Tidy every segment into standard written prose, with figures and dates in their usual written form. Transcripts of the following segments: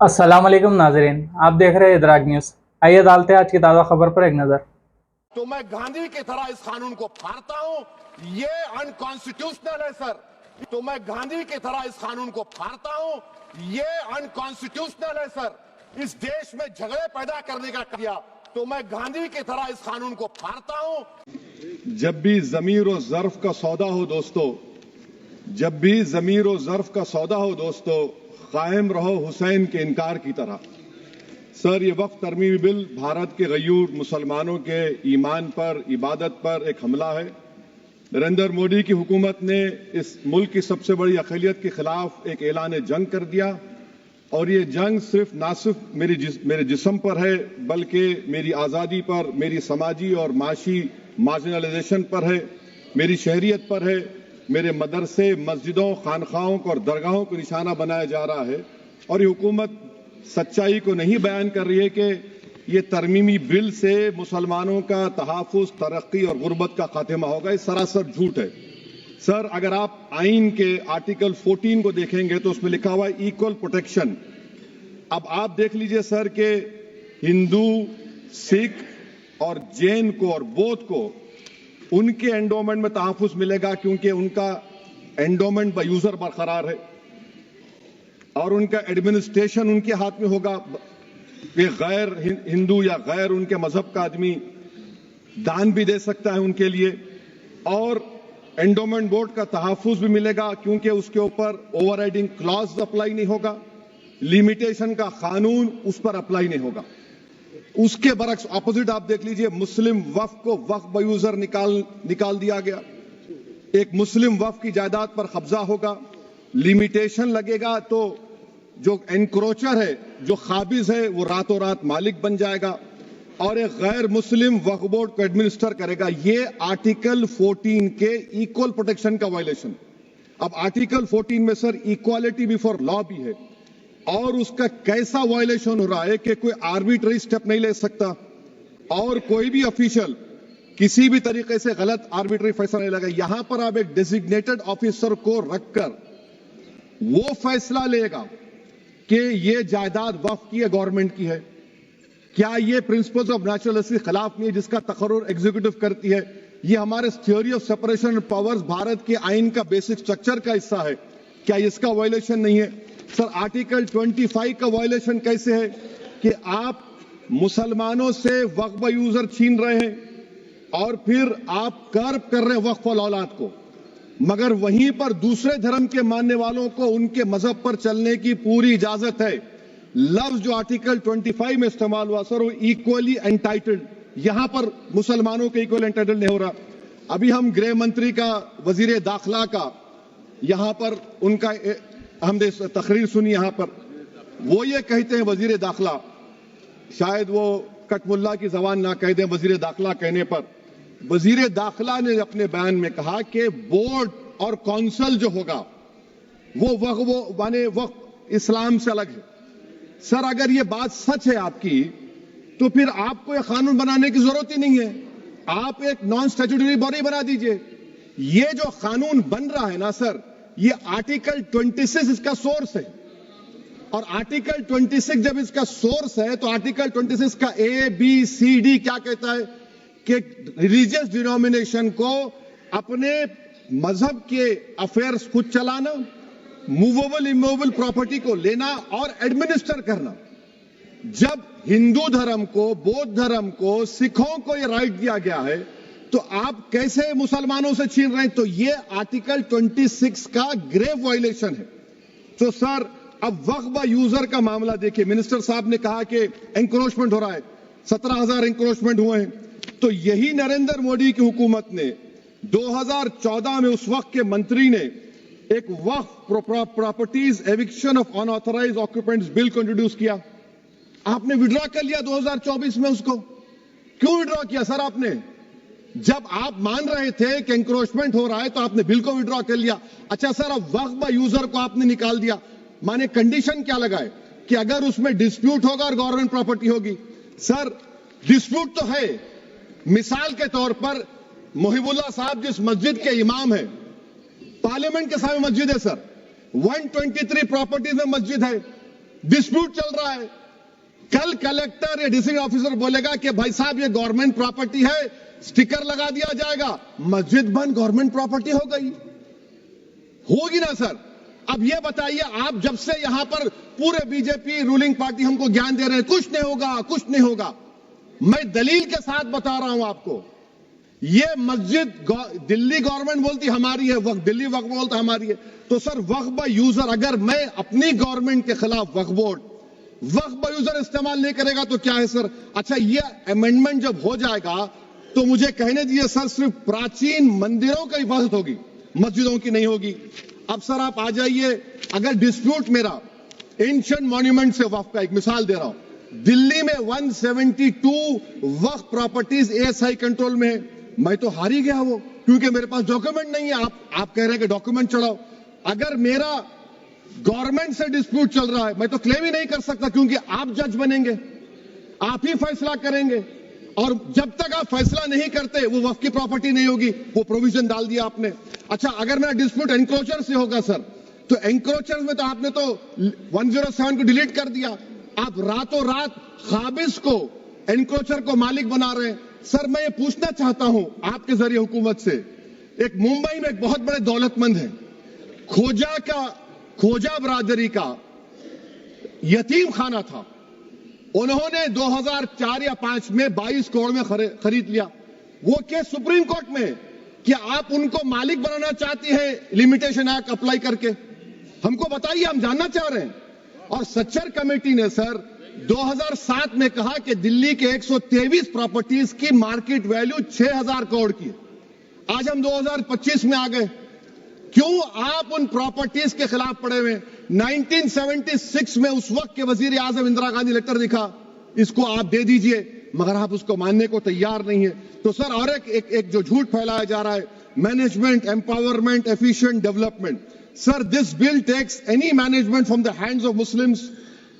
अस्सलाम वालेकुम नाजरीन, आप देख रहे हैं इदराक न्यूज़। आइए डालते हैं आज की ताज़ा खबर पर एक नज़र। तो मैं गांधी की तरह इस कानून को फाड़ता हूं, ये अनकॉन्स्टिट्यूशनल है सर। तो मैं गांधी की तरह इस कानून को फाड़ता हूं, ये अनकॉन्स्टिट्यूशनल है सर। इस देश में झगड़े पैदा करने का किया, तो मैं गांधी की तरह इस कानून को फाड़ता हूं। जब भी ज़मीर और ज़र्फ का सौदा हो दोस्तों, जब भी ज़मीर और ज़र्फ का सौदा हो दोस्तों, कायम रहो हुसैन के इनकार की तरह। सर, ये वक्फ तरमीमी बिल भारत के गयूर मुसलमानों के ईमान पर, इबादत पर एक हमला है। नरेंद्र मोदी की हुकूमत ने इस मुल्क की सबसे बड़ी अक़लियत के खिलाफ एक ऐलान जंग कर दिया, और ये जंग ना सिर्फ मेरे जिस्म पर है, बल्कि मेरी आज़ादी पर, मेरी समाजी और माशी मार्जिनलाइजेशन पर है, मेरी शहरियत पर है, मेरे मदरसे, मस्जिदों, खानखाहों और दरगाहों को निशाना बनाया जा रहा है। और ये हुकूमत सच्चाई को नहीं बयान कर रही है कि ये तरमीमी बिल से मुसलमानों का तहफ़्फ़ुज़, तरक्की और गुर्बत का खात्मा होगा। ये सरासर झूठ है। सर, अगर आप आइन के आर्टिकल 14 को देखेंगे तो उसमें लिखा हुआ है इक्वल प्रोटेक्शन। अब आप देख लीजिए सर कि हिंदू, सिख और जैन को और बौद्ध को उनके एंडोमेंट में तहफ़्फ़ुज़ मिलेगा, क्योंकि उनका एंडोमेंट बाय यूजर बरकरार है और उनका एडमिनिस्ट्रेशन उनके हाथ में होगा। वे गैर हिंदू या गैर उनके मजहब का आदमी दान भी दे सकता है उनके लिए, और एंडोमेंट बोर्ड का तहफ़्फ़ुज़ भी मिलेगा, क्योंकि उसके ऊपर ओवरराइडिंग क्लॉज अप्लाई नहीं होगा, लिमिटेशन का कानून उस पर अप्लाई नहीं होगा। उसके बरक्स ऑपोजिट आप देख लीजिए, मुस्लिम वक्फ को वक्फ बाय यूजर निकाल दिया गया। एक मुस्लिम वक्फ की जायदाद पर कब्जा होगा, लिमिटेशन लगेगा, तो जो एनक्रोचर है, जो खाबिज है, वो रातों रात मालिक बन जाएगा और एक गैर मुस्लिम वक्फ बोर्ड को एडमिनिस्टर करेगा। ये आर्टिकल 14 के इक्वल प्रोटेक्शन का वायलेशन। अब आर्टिकल 14 में सर इक्वालिटी बिफोर लॉ भी है, और उसका कैसा वायलेशन हो रहा है कि कोई आर्बिट्ररी स्टेप नहीं ले सकता, और कोई भी ऑफिशियल किसी भी तरीके से गलत आर्बिट्ररी फैसला नहीं लगा। यहां पर आप एक डेजिग्नेटेड ऑफिसर को रखकर वो फैसला लेगा कि ये जायदाद वक्फ की है, गवर्नमेंट की है। क्या ये प्रिंसिपल्स ऑफ नेचुरल के खिलाफ नहीं है, जिसका तकर्रुर एग्जीक्यूटिव करती है? ये हमारे theory of separation of powers, Bharat के आइन का बेसिक स्ट्रक्चर का हिस्सा है। क्या इसका वायलेशन नहीं है? सर, आर्टिकल 25 का वायलेशन कैसे है कि आप मुसलमानों से वक्फ बाय यूजर छीन रहे हैं और फिर आप कर्ब कर रहे हैं वक्फ वाल औलाद को, मगर वहीं पर दूसरे धर्म के मानने वालों को उनके मजहब पर चलने की पूरी इजाजत है। लफ्ज जो आर्टिकल 25 में इस्तेमाल हुआ सर, वो इक्वली एंटाइटल्ड, यहां पर मुसलमानों के इक्वल एंटाइटल्ड नहीं हो रहा। अभी हम गृह मंत्री का, वजीर दाखिला का, यहां पर उनका हमने तकरीर सुनी, यहां पर वो ये कहते हैं, वजीर दाखिला, शायद वो कटमुल्ला की जबान ना कह दें, वजीर दाखिला कहने पर वजीर दाखिला ने अपने बयान में कहा कि बोर्ड और काउंसिल जो होगा वो माने वक्फ इस्लाम से अलग है। सर, अगर ये बात सच है आपकी, तो फिर आपको यह कानून बनाने की जरूरत ही नहीं है। आप एक नॉन स्टैट्यूटरी बॉडी बना दीजिए। ये जो कानून बन रहा है ना सर, ये आर्टिकल 26 इसका सोर्स है, और आर्टिकल 26 जब इसका सोर्स है तो आर्टिकल 26 का ABCD क्या कहता है कि रिलीजियस डिनोमिनेशन को अपने मजहब के अफेयर्स खुद चलाना, मूवेबल इमूवेबल प्रॉपर्टी को लेना और एडमिनिस्टर करना। जब हिंदू धर्म को, बौद्ध धर्म को, सिखों को यह राइट दिया गया है, तो आप कैसे मुसलमानों से छीन रहे हैं? तो ये आर्टिकल 26 का ग्रेव वायलेशन है। तो सर, अब वक्फ बाय यूजर का मामला देखिए, मिनिस्टर साहब ने कहा कि एंक्रोचमेंट हो रहा है, 17,000 एंक्रोचमेंट हुए हैं। तो यही नरेंद्र मोदी की हुकूमत ने 2014 में उस वक्त के मंत्री ने एक Waqf properties eviction of unauthorised occupants bill को इंट्रोड्यूस किया। आपने विड्रॉ कर लिया 2024 में उसको। क्यों विड्रॉ किया सर आपने? जब आप मान रहे थे कि एंक्रोचमेंट हो रहा है तो आपने बिल को विड्रॉ कर लिया। अच्छा सर, अब वक्फ बाय यूजर को आपने निकाल दिया, माने कंडीशन क्या लगाए कि अगर उसमें डिस्प्यूट होगा और गवर्नमेंट प्रॉपर्टी होगी। सर, डिस्प्यूट तो है। मिसाल के तौर पर मोहिबुल्लाह साहब जिस मस्जिद के इमाम है, पार्लियामेंट के सामने मस्जिद है सर, 123 प्रॉपर्टीज में मस्जिद है, डिस्प्यूट चल रहा है। कल कलेक्टर या डिस्ट्रिक्ट ऑफिसर बोलेगा कि भाई साहब ये गवर्नमेंट प्रॉपर्टी है, स्टिकर लगा दिया जाएगा, मस्जिद बंद गवर्नमेंट प्रॉपर्टी हो गई, होगी ना सर? अब ये बताइए, आप जब से यहां पर पूरे बीजेपी रूलिंग पार्टी हमको ज्ञान दे रहे हैं कुछ नहीं होगा, कुछ नहीं होगा, मैं दलील के साथ बता रहा हूं आपको। ये मस्जिद दिल्ली गवर्नमेंट बोलती हमारी है, वक्फ दिल्ली वक्फ बोलता हमारी है, तो सर वक्फ बाय यूजर, अगर मैं अपनी गवर्नमेंट के खिलाफ वक्फ बोर्ड वक्फ बाय यूजर इस्तेमाल नहीं करेगा तो क्या है सर? अच्छा, ये अमेंडमेंट जब हो जाएगा तो मुझे कहने दीजिए सर, सिर्फ प्राचीन मंदिरों की वक्फ होगी, मस्जिदों की नहीं होगी। अब सर आप आ जाइए, अगर डिस्प्यूट मेरा एंशिएंट मॉन्यूमेंट से वक्फ का, एक मिसाल दे रहा हूं, दिल्ली में 172 वक्फ प्रॉपर्टीज एएसआई कंट्रोल में है, मैं तो हार ही गया वो, क्योंकि मेरे पास डॉक्यूमेंट नहीं है। आप कह रहे हैं कि डॉक्यूमेंट चढ़ाओ, अगर मेरा गवर्नमेंट से डिस्प्यूट चल रहा है मैं तो क्लेम ही नहीं कर सकता, क्योंकि आप जज बनेंगे, आप ही फैसला करेंगे, और जब तक आप फैसला नहीं करते वो वक्फ की प्रॉपर्टी नहीं होगी, वो प्रोविजन डाल दिया आपने। अच्छा, अगर मेरा डिस्प्यूट एंक्रोचर से होगा सर, तो एंक्रोचर में तो आपने तो 107 को डिलीट कर दिया, आप रातों रात खाबिज को, एंक्रोचर को मालिक बना रहे हैं। सर मैं ये पूछना चाहता हूं आपके जरिए हुकूमत से, एक मुंबई में एक बहुत बड़े दौलतमंद है, खोजा बरादरी का यतीम खाना था, उन्होंने 2004 या 5 में 22 करोड़ में खरीद लिया। वो केस सुप्रीम कोर्ट में कि आप उनको मालिक बनाना चाहती है लिमिटेशन एक्ट अप्लाई करके, हमको बताइए, हम जानना चाह रहे हैं। और सच्चर कमेटी ने सर 2007 में कहा कि दिल्ली के 123 प्रॉपर्टीज की मार्केट वैल्यू 6000 करोड़ की। आज हम 2025 में आ गए, क्यों आप उन प्रॉपर्टीज के खिलाफ पड़े हुए? 1976 में उस वक्त के वजीर आजम इंदिरा गांधी लेटर लिखा, इसको आप दे दीजिए, मगर आप उसको मानने को तैयार नहीं है। तो सर और एक जो झूठ फैलाया जा रहा है, management empowerment efficient development, sir this bill takes any management from the hands of Muslims,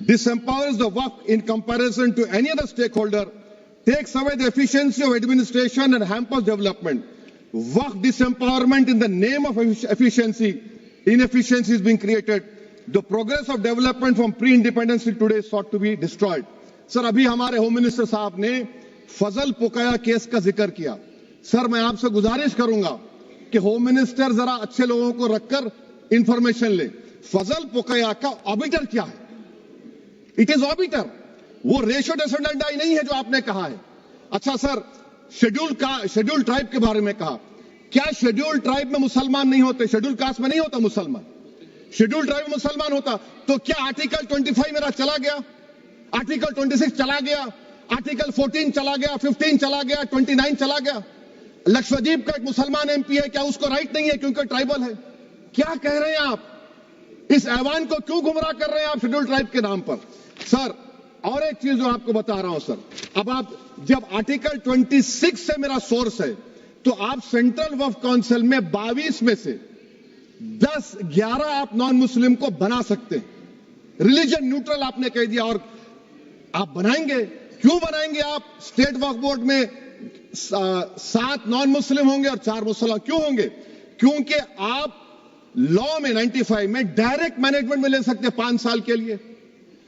disempowers the waqf in comparison to any other stakeholder, takes away the efficiency of administration and hampers development. Waqf disempowerment in the name of efficiency, inefficiency is being created. The progress of development from pre-independence till today is sought to be destroyed. Sir अभी हमारे home minister साहब ने फजल पुकाया case का जिक्र किया। Sir मैं आपसे गुजारिश करूंगा कि होम मिनिस्टर जरा अच्छे लोगों को रखकर इंफॉर्मेशन ले। फजल पुकाया का ऑबिटर क्या है? इट इज ऑबिटर, वो रेशियो डिसेंडेंटाई नहीं है जो आपने कहा है। अच्छा सर, शेड्यूल ट्राइब के बारे में कहा, क्या शेड्यूल ट्राइब में मुसलमान नहीं होते? शेड्यूल कास्ट में नहीं होता मुसलमान, शेड्यूल ट्राइब में मुसलमान होता। तो क्या आर्टिकल 25 मेरा चला गया, आर्टिकल 26 चला गया, आर्टिकल 14 चला गया, 15 चला गया, 29 चला गया? लक्षद्वीप का एक मुसलमान एमपी है, क्या उसको राइट नहीं है क्योंकि ट्राइबल है? क्या कह रहे हैं आप? इस ऐवान को क्यों गुमराह कर रहे हैं आप शेड्यूल ट्राइब के नाम पर? सर और एक चीज जो आपको बता रहा हूं सर, अब आप जब आर्टिकल 26 से मेरा सोर्स है, तो आप सेंट्रल वक्फ काउंसिल में 22 में से 10-11 आप नॉन मुस्लिम को बना सकते हैं, रिलीजन न्यूट्रल आपने कह दिया, और आप बनाएंगे, क्यों बनाएंगे आप? स्टेट वक्फ बोर्ड में 7 नॉन मुस्लिम होंगे और 4 मुसलमान, क्यों होंगे? क्योंकि आप लॉ में 95 में डायरेक्ट मैनेजमेंट में ले सकते हैं 5 साल के लिए।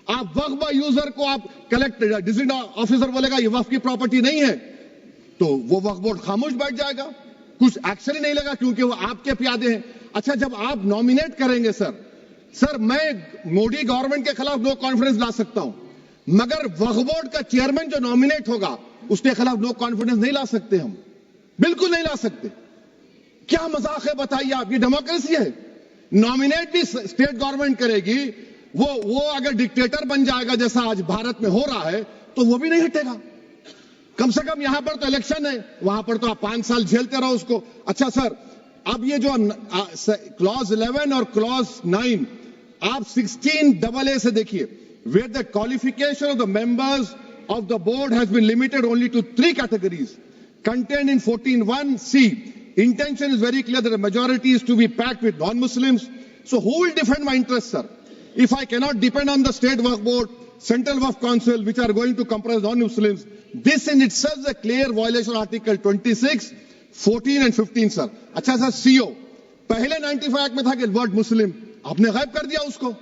आप वक्फ बाय यूजर को आप कलेक्टर डिस्ट्रिक्ट ऑफिसर बोलेगा ये वक्फ की प्रॉपर्टी नहीं है, तो वो वक्फ बोर्ड खामोश बैठ जाएगा, कुछ एक्शन ही नहीं लगा, क्योंकि वो आपके प्यादे हैं। अच्छा, जब आप नॉमिनेट करेंगे सर मैं मोदी गवर्नमेंट के खिलाफ नो कॉन्फिडेंस ला सकता हूं, मगर वक्फ बोर्ड का चेयरमैन जो नॉमिनेट होगा उसके खिलाफ नो कॉन्फिडेंस नहीं ला सकते, हम बिल्कुल नहीं ला सकते। क्या मजाक है बताइए आप? ये डेमोक्रेसी है। नॉमिनेट भी स्टेट गवर्नमेंट करेगी, वो अगर डिक्टेटर बन जाएगा जैसा आज भारत में हो रहा है तो वो भी नहीं हटेगा। कम से कम यहां पर तो इलेक्शन है, वहां पर तो आप 5 साल झेलते रहो उसको। अच्छा सर, अब ये जो क्लॉज 11 और क्लॉज 9 आप 16AA से देखिए, where the qualification of the members of the board has been limited only to 3 categories contained in 14(1)(c). Intention is very clear that the majority is to be packed with non-Muslims. So who will defend my interests, sir? If I cannot depend on the state waqf board, central waqf council, which are going to comprise non-Muslims, this in itself is a clear violation of Article 26, 14 and 15, sir. अच्छा sir, CO पहले 95 act में था कि word मुस्लिम, आपने गायब कर दिया उसको।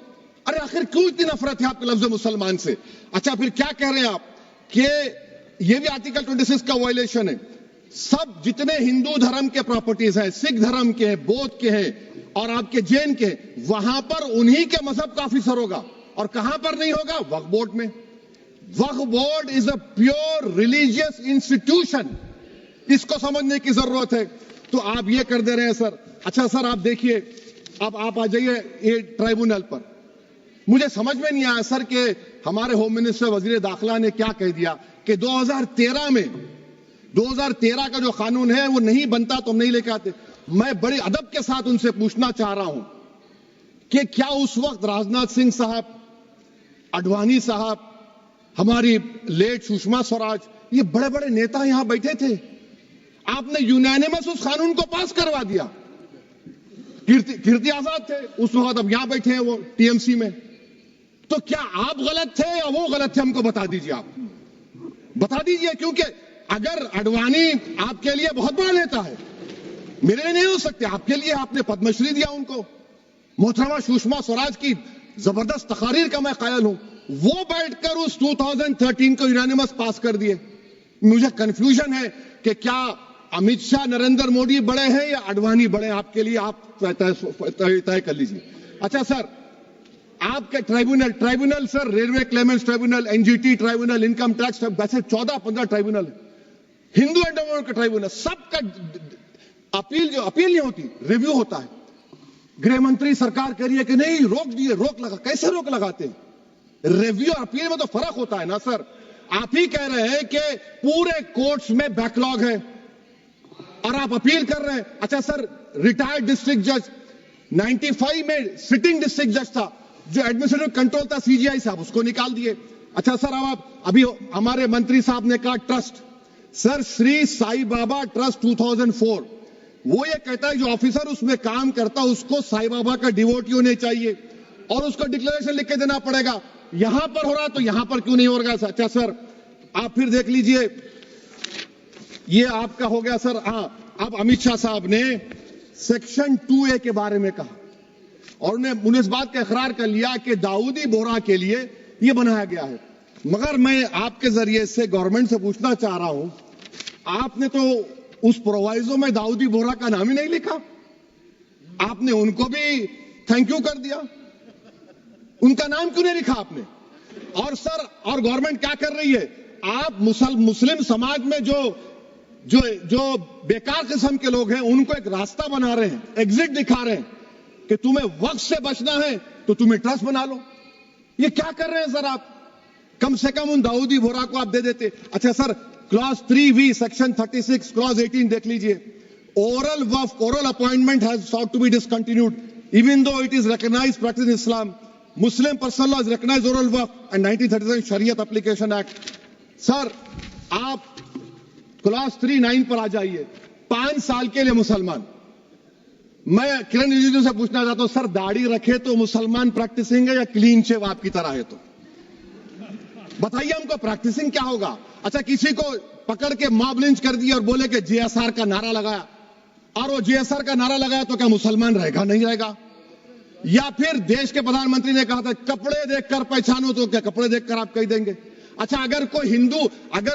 अरे आखिर क्यों इतनी नफरत है आपके लफ्ज मुसलमान से? अच्छा फिर क्या कह रहे हैं आप कि ये भी आर्टिकल 26 का वायलेशन है। सब जितने हिंदू धर्म के प्रॉपर्टीज हैं, सिख धर्म के हैं, बौद्ध के हैं और आपके जैन के, वहां पर उन्हीं के मजहब का ऑफिसर होगा। और कहां पर नहीं होगा? वक्फ बोर्ड में। Waqf board is a pure religious institution, इसको समझने की जरूरत है। तो आप ये कर दे रहे हैं सर। अच्छा सर आप देखिए, अब आप आ जाइए ये ट्राइब्यूनल पर। मुझे समझ में नहीं आया सर कि हमारे होम मिनिस्टर वजीर दाखिला ने क्या कह दिया कि 2013 का जो कानून है वो नहीं बनता तो हम नहीं लेके आते। मैं बड़े अदब के साथ उनसे पूछना चाह रहा हूं कि क्या उस वक्त राजनाथ सिंह साहब, अडवाणी साहब, हमारी लेट सुषमा स्वराज, ये बड़े बड़े नेता यहां बैठे थे? आपने यूनानिमस उस कानून को पास करवा दिया। कीर्ति आजाद थे उस वक्त, अब यहां बैठे हैं वो टीएमसी में। तो क्या आप गलत थे या वो गलत थे? हमको बता दीजिए, आप बता दीजिए। क्योंकि अगर अडवाणी आपके लिए बहुत बड़ा नेता है, मेरे लिए नहीं हो सकते, आपके लिए आपने पद्मश्री दिया उनको। मोहतरमा सुषमा स्वराज की जबरदस्त तकारीर का मैं कायल हूं। वो बैठकर उस 2013 को यूनानिमस पास कर दिए। मुझे कंफ्यूजन है कि क्या अमित शाह, नरेंद्र मोदी बड़े हैं या अडवाणी बड़े हैं? आपके लिए आप तय कर लीजिए। अच्छा सर, आपके tribunal sir, railway Clements tribunal, NGT tribunal, income tax, वैसे 14-15 ट्राइब्यूनल है। हिंदू एंडोमेंट का ट्राइब्यूनल, सबका अपील नहीं होती, रिव्यू होता है। गृह मंत्री सरकार कह रही है कि नहीं रोक दिए, रोक लगा। कैसे रोक लगाते हैं? रिव्यू और अपील में तो फर्क होता है ना सर। आप ही कह रहे हैं कि पूरे कोर्ट्स में बैकलॉग है और आप अपील कर रहे हैं। अच्छा सर, रिटायर्ड डिस्ट्रिक्ट जज 95 में सिटिंग डिस्ट्रिक्ट जज था, जो एडमिनिस्ट्रेटिव कंट्रोल था सीजीआई साहब, उसको निकाल दिए। अच्छा सर, अब आप अभी हमारे मंत्री साहब ने कहा trust, sir Shri Sai Baba trust 2004, वो ये कहता है जो ऑफिसर उसमें काम करता उसको साई बाबा का डिवोटी होने चाहिए और उसको डिक्लेरेशन लिख के देना पड़ेगा। यहां पर हो रहा तो यहां पर क्यों नहीं हो रहा? अच्छा सर, आप फिर देख लीजिए, ये आपका हो गया सर। हाँ, अब अमित शाह साहब ने सेक्शन 2A के बारे में कहा और उन्होंने इस बात का इकरार कर लिया कि दाऊदी बोहरा के लिए यह बनाया गया है। मगर मैं आपके जरिए से गवर्नमेंट से पूछना चाह रहा हूं, आपने तो उस प्रोवाइजो में दाऊदी बोहरा का नाम ही नहीं लिखा। आपने उनको भी थैंक यू कर दिया, उनका नाम क्यों नहीं लिखा आपने? और सर, और गवर्नमेंट क्या कर रही है? आप मुस्लिम समाज में जो बेकार किस्म के लोग हैं उनको एक रास्ता बना रहे हैं, एग्जिट दिखा रहे हैं कि तुम्हें वक्त से बचना है तो तुम्हें ट्रस्ट बना लो। ये क्या कर रहे हैं सर आप? कम से कम उन दाऊदी बोहरा को आप दे देते। अच्छा sir, clause 3V section 36 clause 18 देख लीजिए। Oral Waqf, oral appointment has sought to be discontinued even though it is recognized practice in Islam. Muslim personal law has recognized oral waqf and 1937 Shariat Application Act. Sir आप clause 39 पर आ जाइए। 5 साल के लिए मुसलमान। मैं किरण रिजिजू से पूछना चाहता हूं, सर दाढ़ी रखे तो मुसलमान प्रैक्टिसिंग है या क्लीन शेव आपकी तरह है? तो बताइए हमको, प्रैक्टिसिंग क्या होगा? अच्छा, किसी को पकड़ के मॉब लिंच कर दिया और बोले कि जेएसआर का नारा लगाया, और वो जेएसआर का नारा लगाया तो क्या मुसलमान रहेगा? नहीं रहेगा। या फिर देश के प्रधानमंत्री ने कहा था कपड़े देखकर पहचानो, तो क्या कपड़े देखकर आप कह देंगे? अच्छा, अगर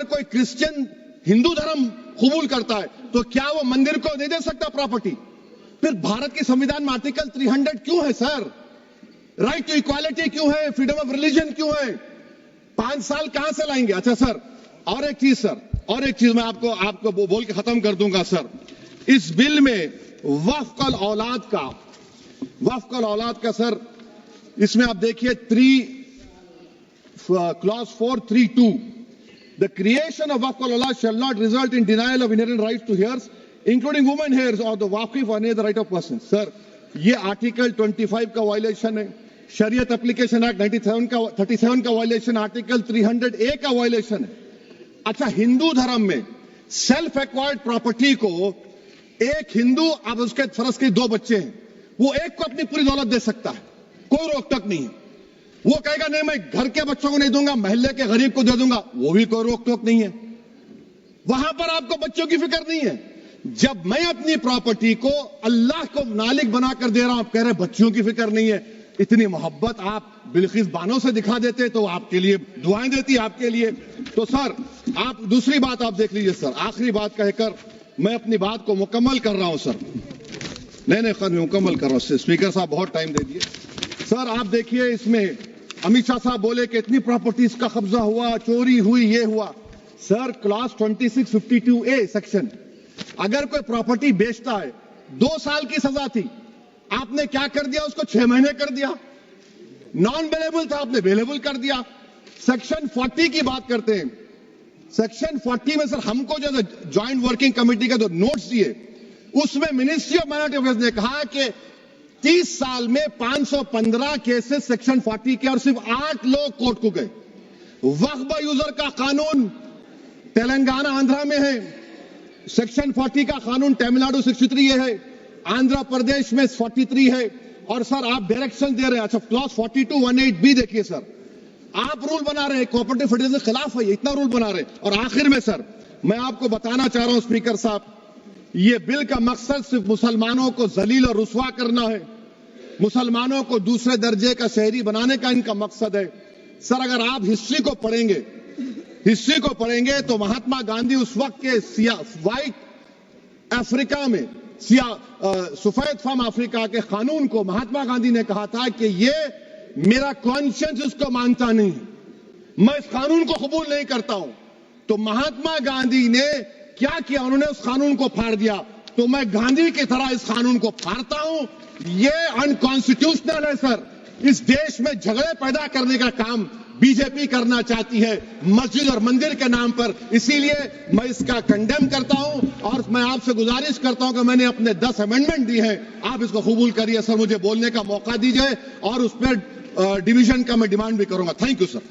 कोई क्रिश्चियन हिंदू धर्म कबूल करता है तो क्या वो मंदिर को नहीं दे सकता प्रॉपर्टी? फिर भारत के संविधान में आर्टिकल 300 क्यों है सर? राइट टू इक्वालिटी क्यों है? फ्रीडम ऑफ रिलीजन क्यों है? 5 साल कहां से लाएंगे? अच्छा सर, और एक चीज सर, और एक चीज मैं आपको बोल के खत्म कर दूंगा सर। इस बिल में वक्फ औलाद का सर, इसमें आप देखिए clause 432, the creation of waqf aulad shall not result in denial of inherent rights to heirs including women heirs और द वाकिफ और the right of person. Sir ये आर्टिकल 25 का वायलेशन है, शरीयत एप्लीकेशन एक्ट 37 का वायलेशन, आर्टिकल 300A का वायलेशन है। अच्छा, हिंदू धर्म में सेल्फ एक्वायर्ड प्रॉपर्टी को एक हिंदू, अब उसके फर्ज के 2 बच्चे हैं, वो एक को अपनी पूरी दौलत दे सकता है, कोई रोक टोक नहीं है। वो कहेगा नहीं मैं घर के बच्चों को नहीं दूंगा, मोहल्ले के गरीब को दे दूंगा, वो भी कोई रोक टोक नहीं है। वहां पर आपको बच्चों की फिक्र नहीं है। जब मैं अपनी प्रॉपर्टी को अल्लाह को नालिक बनाकर दे रहा हूं, आप कह रहे बच्चों की फिक्र नहीं है, इतनी मोहब्बत आप बिल्किस बानो से दिखा देते तो आपके लिए दुआएं देती आपके लिए। तो सर आप दूसरी बात आप देख लीजिए सर, आखिरी बात कहकर मैं अपनी बात को मुकम्मल कर रहा हूं सर। नहीं खैर मैं मुकम्मल कर रहा हूं, स्पीकर साहब बहुत टाइम दे दिए। सर आप देखिए इसमें अमित शाह साहब बोले कि इतनी प्रॉपर्टीज का कब्जा हुआ, चोरी हुई, ये हुआ। सर क्लॉज 2652A सेक्शन, अगर कोई प्रॉपर्टी बेचता है 2 साल की सजा थी, आपने क्या कर दिया उसको 6 महीने कर दिया। नॉन बेलेबल था, आपने बेलेबल कर दिया। सेक्शन 40 की बात करते हैं, सेक्शन 40 में सर हमको जो ज्वाइंट वर्किंग कमेटी का जो नोट्स दिए उसमें मिनिस्ट्री ऑफ माइनॉरिटी अफेयर्स ने कहा कि 30 साल में 515 केसेस सेक्शन 40 के और सिर्फ 8 लोग कोर्ट को गए। वक्फ यूजर का कानून तेलंगाना आंध्रा में है, सेक्शन 40 का कानून तमिलनाडु 63 है, आंध्र प्रदेश में 43 है। और सर आप डायरेक्शन दे रहे हैं, अच्छा क्लॉज 4218B देखिए सर, आप रूल बना रहे हैं, कोऑपरेटिव फेडरलिज्म के खिलाफ है, इतना रूल बना रहे हैं। और आखिर में सर मैं आपको बताना चाह रहा हूं स्पीकर साहब, ये बिल का मकसद सिर्फ मुसलमानों को जलील और रुस्वा करना है, मुसलमानों को दूसरे दर्जे का शहरी बनाने का इनका मकसद है। सर अगर आप हिस्ट्री को पढ़ेंगे तो महात्मा गांधी उस वक्त के व्हाइट अफ्रीका में सफेद फार्म अफ्रीका के कानून को महात्मा गांधी ने कहा था कि ये मेरा कॉन्शियंस इसको मानता नहीं, मैं इस कानून को कबूल नहीं करता हूं। तो महात्मा गांधी ने क्या किया, उन्होंने उस कानून को फाड़ दिया। तो मैं गांधी की तरह इस कानून को फाड़ता हूं, ये अनकॉन्स्टिट्यूशनल है सर। इस देश में झगड़े पैदा करने का काम बीजेपी करना चाहती है मस्जिद और मंदिर के नाम पर, इसीलिए मैं इसका कंडेम करता हूं। और मैं आपसे गुजारिश करता हूं कि मैंने अपने 10 अमेंडमेंट दी हैं, आप इसको कबूल करिए सर, मुझे बोलने का मौका दीजिए और उस पर डिवीजन का मैं डिमांड भी करूंगा। Thank you sir.